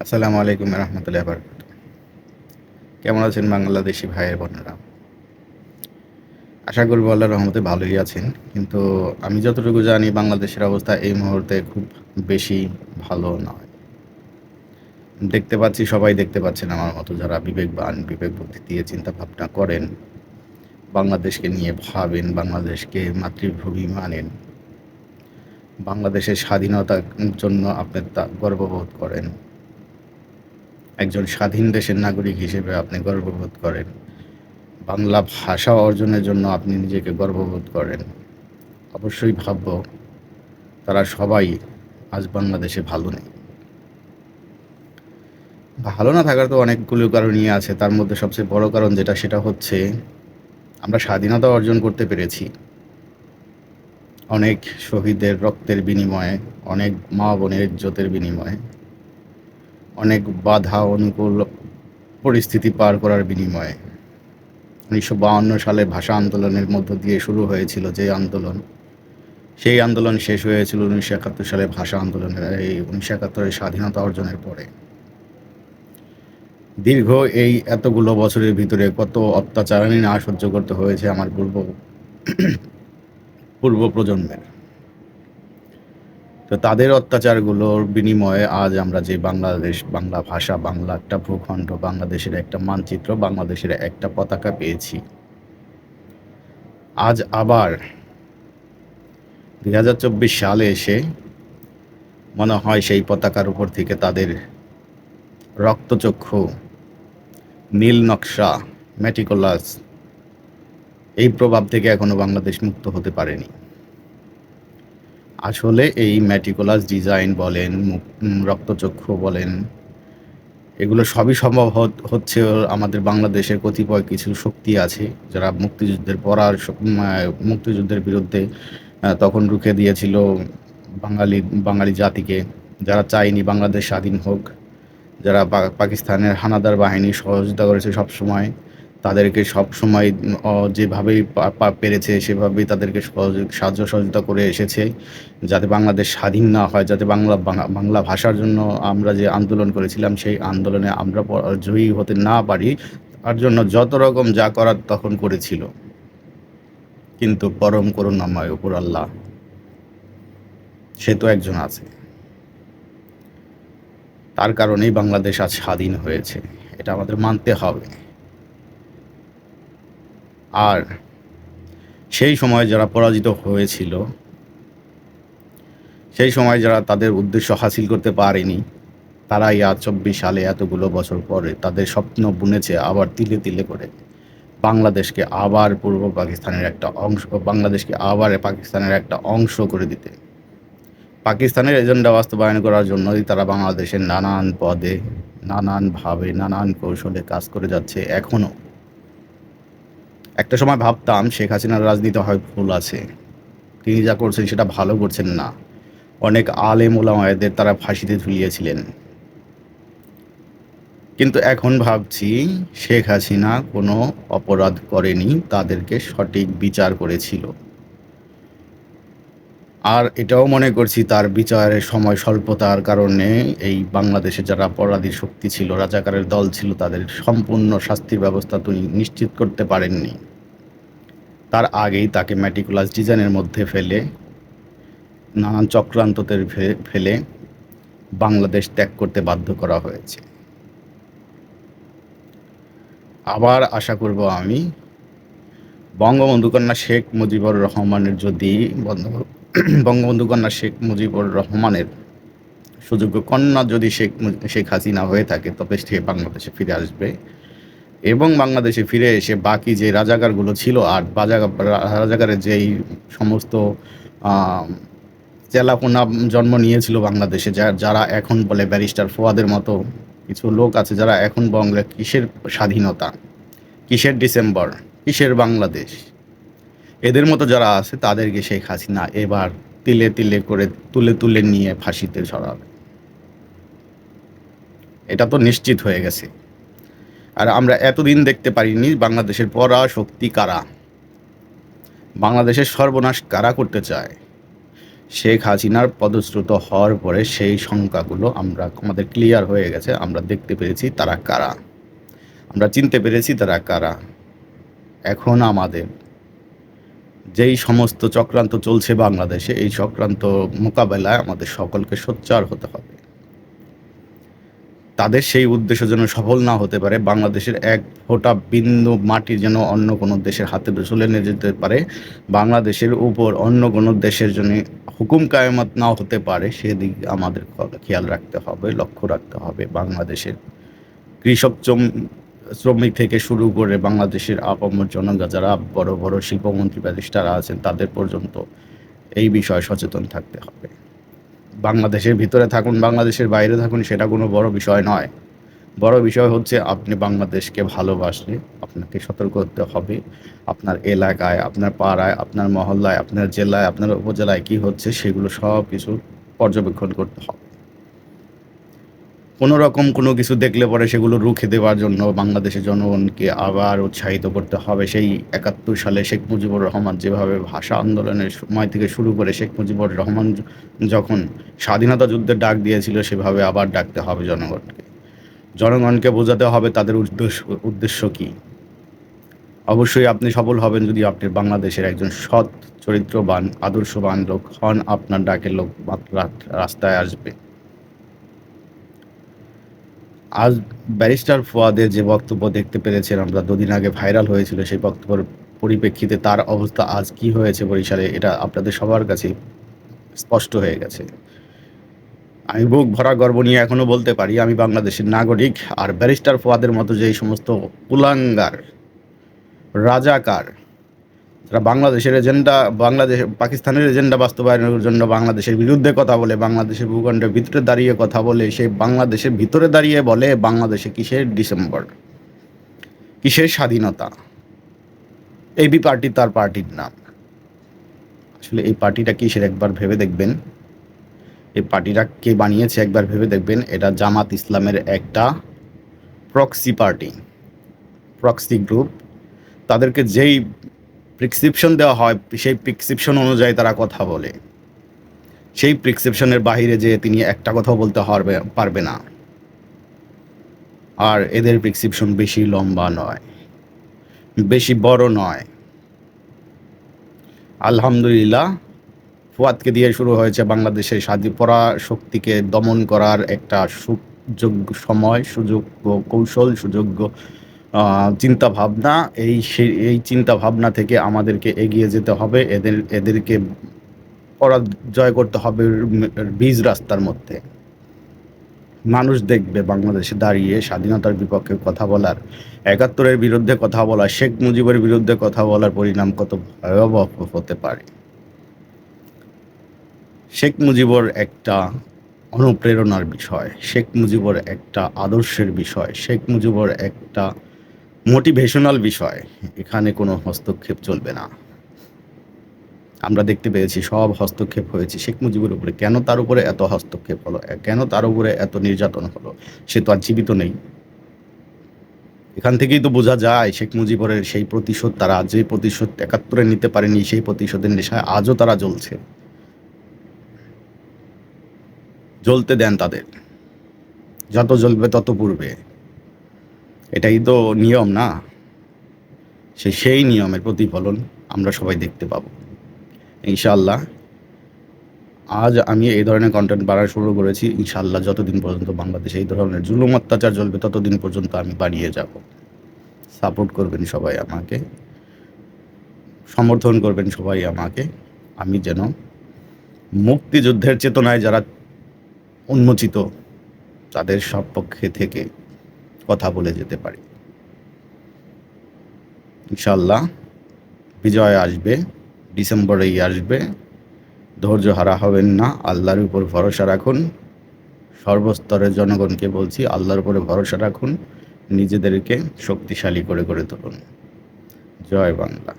আসসালামু আলাইকুম রহমতুল্লাহ বারকাত। কেমন আছেন বাংলাদেশি ভাইয়ের বোনেরা? আশা করব আল্লাহর রহমতে ভালোই আছেন। কিন্তু আমি যতটুকু জানি বাংলাদেশের অবস্থা এই মুহূর্তে খুব বেশি ভালো নয়। দেখতে পাচ্ছি, সবাই দেখতে পাচ্ছেন আমার মতো যারা বিবেকবান, বিবেক বুদ্ধি দিয়ে চিন্তা ভাবনা করেন, বাংলাদেশকে নিয়ে ভাবেন, বাংলাদেশকে মাতৃভূমি মানেন, বাংলাদেশের স্বাধীনতার জন্য আপনি গর্ববোধ করেন, একজন স্বাধীন দেশের নাগরিক হিসেবে আপনি গর্ববোধ করেন, বাংলা ভাষা অর্জনের জন্য আপনি নিজেকে গর্ববোধ করেন। অবশ্যই ভাবব তারা সবাই আজ বাংলাদেশে ভালো নেই। ভালো না থাকার তো অনেকগুলো কারণই আছে। তার মধ্যে সবচেয়ে বড় কারণ সেটা হচ্ছে আমরা স্বাধীনতা অর্জন করতে পেরেছি অনেক শহীদের রক্তের বিনিময়ে, অনেক মা বোনের ইজ্জতের বিনিময়ে, অনেক বাধা অনুকূল পরিস্থিতি পার করার বিনিময়ে। 1952 সালে ভাষা আন্দোলনের মধ্য দিয়ে শুরু হয়েছিল যে আন্দোলন, সেই আন্দোলন শেষ হয়েছিল 1971 সালে ভাষা আন্দোলনের, এই 1971 স্বাধীনতা অর্জনের পরে। দীর্ঘ এই এতগুলো বছরের ভিতরে কত অত্যাচারই না সহ্য করতে হয়েছে আমার পূর্ব প্রজন্মের। তো তাদের অত্যাচারগুলোর বিনিময়ে আজ আমরা যে বাংলাদেশ, বাংলা ভাষা, বাংলা একটা ভূখণ্ড, বাংলাদেশের একটা মানচিত্র, বাংলাদেশের একটা পতাকা পেয়েছি। আজ আবার 2024 সালে এসে মনে হয় সেই পতাকার উপর থেকে তাদের রক্তচক্ষু, নীল নকশা, মেটিকুলাস, এই প্রভাব থেকে এখনো বাংলাদেশ মুক্ত হতে পারেনি। আসলে এই মেটিকুলাস ডিজাইন বলেন, রক্তচক্ষু বলেন, এগুলো সবই সম্ভব হচ্ছে আমাদের বাংলাদেশের কতিপয় কিছু শক্তি আছে যারা মুক্তিযুদ্ধের বিরুদ্ধে তখন রুখে দিয়েছিল বাঙালি বাঙালি জাতিকে, যারা চায়নি বাংলাদেশ স্বাধীন হোক, যারা পাকিস্তানের হানাদার বাহিনী সহযোগিতা করেছে সবসময়, তাদেরকে সবসময় যেভাবেই পেরেছে সেভাবেই তাদেরকে সাহায্য সহযোগিতা করে এসেছে যাতে বাংলাদেশ স্বাধীন না হয়, যাতে বাংলা ভাষার জন্য আমরা যে আন্দোলন করেছিলাম সেই আন্দোলনে আমরা জয়ী হতে না পারি, তার জন্য যত রকম যা করার তখন করেছিল। কিন্তু পরম করুণাময় উপর আল্লাহ, সে তো একজন আছে, তার কারণেই বাংলাদেশ আজ স্বাধীন হয়েছে। এটা আমাদের মানতে হবে। আর সেই সময় যারা পরাজিত হয়েছিল, সেই সময় যারা তাদের উদ্দেশ্য হাসিল করতে পারেনি, তারাই আজ 24 সালে এতগুলো বছর পরে তাদের স্বপ্ন বুনেছে আবার তিলে তিলে করে বাংলাদেশকে আবার পূর্ব পাকিস্তানের একটা অংশ, বাংলাদেশকে আবার পাকিস্তানের একটা অংশ করে দিতে। পাকিস্তানের এজেন্ডা বাস্তবায়ন করার জন্যই তারা বাংলাদেশের নানান পদে, নানানভাবে, নানান কৌশলে কাজ করে যাচ্ছে এখনও। একটা সময় ভাবতাম শেখ হাসিনার রাজনীতি হয় ভুল আছে, তিনি যা করছেন সেটা ভালো করছেন না, অনেক আলেম ওলামায়েদের তারা ফাঁসিতে ঝুলিয়েছিলেন। কিন্তু এখন ভাবছি শেখ হাসিনা কোনো অপরাধ করেনি, তাদেরকে সঠিক বিচার করেছিল। আর এটাও মনে করছি তার বিচারের সময় স্বল্পতার কারণে এই বাংলাদেশে যারা অপরাধী শক্তি ছিল, রাজাকারের দল ছিল, তাদের সম্পূর্ণ শাস্তির ব্যবস্থা তিনি নিশ্চিত করতে পারেননি। তার আগেই তাকে মেটিকুলাস ডিজাইনের মধ্যে ফেলে, নানান চক্রান্ততে ফেলে বাংলাদেশ ত্যাগ করতে বাধ্য করা হয়েছে। আবার আশা করব আমি বঙ্গবন্ধু কন্যা শেখ মুজিবুর রহমানের যদি বঙ্গবন্ধু কন্যা শেখ মুজিবুর রহমানের সুযোগ্য কন্যা যদি শেখ হাসিনা হয়ে থাকে, তবে সে বাংলাদেশে ফিরে আসবে এবং বাংলাদেশে ফিরে এসে বাকি যে রাজাকারগুলো ছিল আর রাজাকারের যেই সমস্ত চেলাপোনা জন্ম নিয়েছিল বাংলাদেশে, যারা এখন বলে ব্যারিস্টার ফোয়াদের মতো কিছু লোক আছে যারা এখন বলে কিসের স্বাধীনতা, কিসের ডিসেম্বর, কিসের বাংলাদেশ, এদের মতো যারা আছে তাদেরকে শেখ হাসিনা এবার তিলে তিলে করে তুলে তুলে নিয়ে ফাঁসিতে ছড়াবে। এটা তো নিশ্চিত হয়ে গেছে। আর আমরা এতদিন দেখতে পারিনি বাংলাদেশের পরাশক্তি কারা, বাংলাদেশের সর্বনাশ কারা করতে চায়। শেখ হাসিনার পদচ্যুত হওয়ার পরে সেই সংখ্যাগুলো আমাদের ক্লিয়ার হয়ে গেছে। আমরা দেখতে পেরেছি তারা কারা, আমরা চিনতে পেরেছি তারা কারা। এখন আমাদের যেই সমস্ত চক্রান্ত চলছে বাংলাদেশে, এই চক্রান্ত মোকাবেলায় আমাদের সকলকে সোচ্চার হতে হবে। তাদের সেই উদ্দেশ্য যেন সফল না হতে পারে, বাংলাদেশের এক ফোঁটা বিন্দু মাটি যেন অন্য কোনো দেশের হাতে চলে নিয়ে যেতে পারে, বাংলাদেশের উপর অন্য কোনো দেশের জন্য হুকুম কায়েমাত নাও হতে পারে, সেদিক আমাদের খেয়াল রাখতে হবে, লক্ষ্য রাখতে হবে। বাংলাদেশের কৃষক শ্রমিক থেকে শুরু করে বাংলাদেশের আপামর জনগণ, যারা বড় বড় শিল্পমন্ত্রী ব্যারিস্টাররা আছেন, তাদের পর্যন্ত এই বিষয়ে সচেতন থাকতে হবে। বাংলাদেশের ভিতরে থাকুন, বাংলাদেশের বাইরে থাকুন, সেটা কোনো বড় বিষয় নয়। বড় বিষয় হচ্ছে আপনি বাংলাদেশকে ভালোবাসলে আপনাকে সতর্ক হতে হবে। আপনার এলাকায়, আপনার পাড়ায়, আপনার মহল্লায়, আপনার জেলায়, আপনার উপজেলায় কী হচ্ছে সেগুলো সব কিছু পর্যবেক্ষণ করতে হবে। কোনো রকম কোনো কিছু দেখলে পরে সেগুলো রুখে দেওয়ার জন্য বাংলাদেশের জনগণকে আবার উৎসাহিত করতে হবে। সেই ৭১ সালে শেখ মুজিবুর রহমান যেভাবে ভাষা আন্দোলনের সময় থেকে শুরু করে শেখ মুজিবুর রহমান যখন স্বাধীনতা যুদ্ধের ডাক দিয়েছিল, সেভাবে আবার ডাকতে হবে জনগণকে। জনগণকে বোঝাতে হবে তাদের উদ্দেশ্য কী। অবশ্যই আপনি সফল হবেন যদি আপনি বাংলাদেশের একজন সৎ চরিত্রবান আদর্শবান লোক হন। আপনার ডাকে লোক রাস্তায় আসবে। আজ ব্যারিস্টার ফুয়াদের যে বক্তব্য দেখতে পেরেছেন আমরা, দুদিন আগে ভাইরাল হয়েছিল, সেই বক্তব্যের পরিপ্রেক্ষিতে তার অবস্থা আজ কি হয়েছে বরিশালে, এটা আপনাদের সবার কাছে স্পষ্ট হয়ে গেছে। আমি বুক ভরা গর্ব নিয়ে এখনও বলতে পারি আমি বাংলাদেশের নাগরিক। আর ব্যারিস্টার ফুয়াদের মতো যেই সমস্ত কুলাঙ্গার রাজাকার, যারা বাংলাদেশের এজেন্ডা, পাকিস্তানের এজেন্ডা বাস্তবায়নের জন্য বাংলাদেশের বিরুদ্ধে কথা বলে, বাংলাদেশের ভূখণ্ডের ভিতরে দাঁড়িয়ে কথা বলে, সেই বাংলাদেশের ভিতরে দাঁড়িয়ে বলে বাংলাদেশে কিসের ডিসেম্বর, কিসের স্বাধীনতা। এবি পার্টি তার পার্টির নাম। আসলে এই পার্টিটা কিসের একবার ভেবে দেখবেন। এই পার্টিটা কে বানিয়েছে একবার ভেবে দেখবেন। এটা জামাত ইসলামের একটা প্রক্সি পার্টি, প্রক্সি গ্রুপ। তাদেরকে যেই প্রেসক্রিপশন দেওয়া হয়, সেই প্রেসক্রিপশন অনুযায়ী তারা কথা বলে। সেই প্রেসক্রিপশনের বাইরে যে তিনি একটা কথাও বলতে পারবে না। আর এদের প্রেসক্রিপশন বেশি লম্বা নয়, বেশি বড় নয়। আলহামদুলিল্লাহ, ফুয়াদকে দিয়ে শুরু হয়েছে বাংলাদেশের পরাশক্তিকে দমন করার একটা সুযোগ্য সময়, সুযোগ্য কৌশল, সুযোগ্য চিন্তা ভাবনা। এই চিন্তা ভাবনা থেকে আমাদেরকে এগিয়ে যেতে হবে। এদেরকে পরাজয় করতে হবে বীজ রাস্তার মধ্যে। মানুষ দেখবে বাংলাদেশে দাঁড়িয়ে স্বাধীনতার বিপক্ষে কথা বলার, ৭১-এর বিরুদ্ধে কথা বলা, শেখ মুজিবের বিরুদ্ধে কথা বলার পরিণাম কত ভয়াবহ হতে পারে। শেখ মুজিবর একটা অনুপ্রেরণার বিষয়, শেখ মুজিবর একটা আদর্শের বিষয়, শেখ মুজিবর একটা মোটিভেশনাল বিষয়। এখানে কোনো হস্তক্ষেপ চলবে না। আমরা দেখতে পেয়েছি সব হস্তক্ষেপ হয়েছে শেখ মুজিবের উপরে। কেন তার উপরে এত হস্তক্ষেপ হলো, কেন তার উপরে এত নির্যাতন হলো? সে তো আর জীবিত নেই। এখান থেকেই তো বোঝা যায় শেখ মুজিবরের সেই প্রতিশোধ, তারা যে প্রতিশোধ ৭১-এ নিতে পারেনি, সেই প্রতিশোধের নেশায় আজও তারা জ্বলছে। জ্বলতে দেন তাদের, যত জ্বলবে তত পূর্বে। এটাই তো নিয়ম না? সেই নিয়মের প্রতিফলন আমরা সবাই দেখতে পাবো ইনশাআল্লাহ। আজ আমি এই ধরনের কন্টেন্ট বানানো শুরু করেছি। ইনশাআল্লাহ যতদিন পর্যন্ত বাংলাদেশে এই ধরনের জুলুম অত্যাচার চলবে, ততদিন পর্যন্ত আমি বাড়িয়ে যাব। সাপোর্ট করবেন সবাই আমাকে, সমর্থন করবেন সবাই আমাকে। আমি যেন মুক্তিযুদ্ধের চেতনায় যারা উন্মোচিত, তাদের সপক্ষে থেকে কথা বলে যেতে পারি। ইনশাআল্লাহ বিজয় আসবে, ডিসেম্বরেই আসবে। ধৈর্য হারা হবেন না, আল্লাহর উপর ভরসা রাখুন। সর্বস্তরের জনগণকে বলছি, আল্লাহর উপরে ভরসা রাখুন, নিজেদেরকে শক্তিশালী করে তুলুন। জয় বাংলা।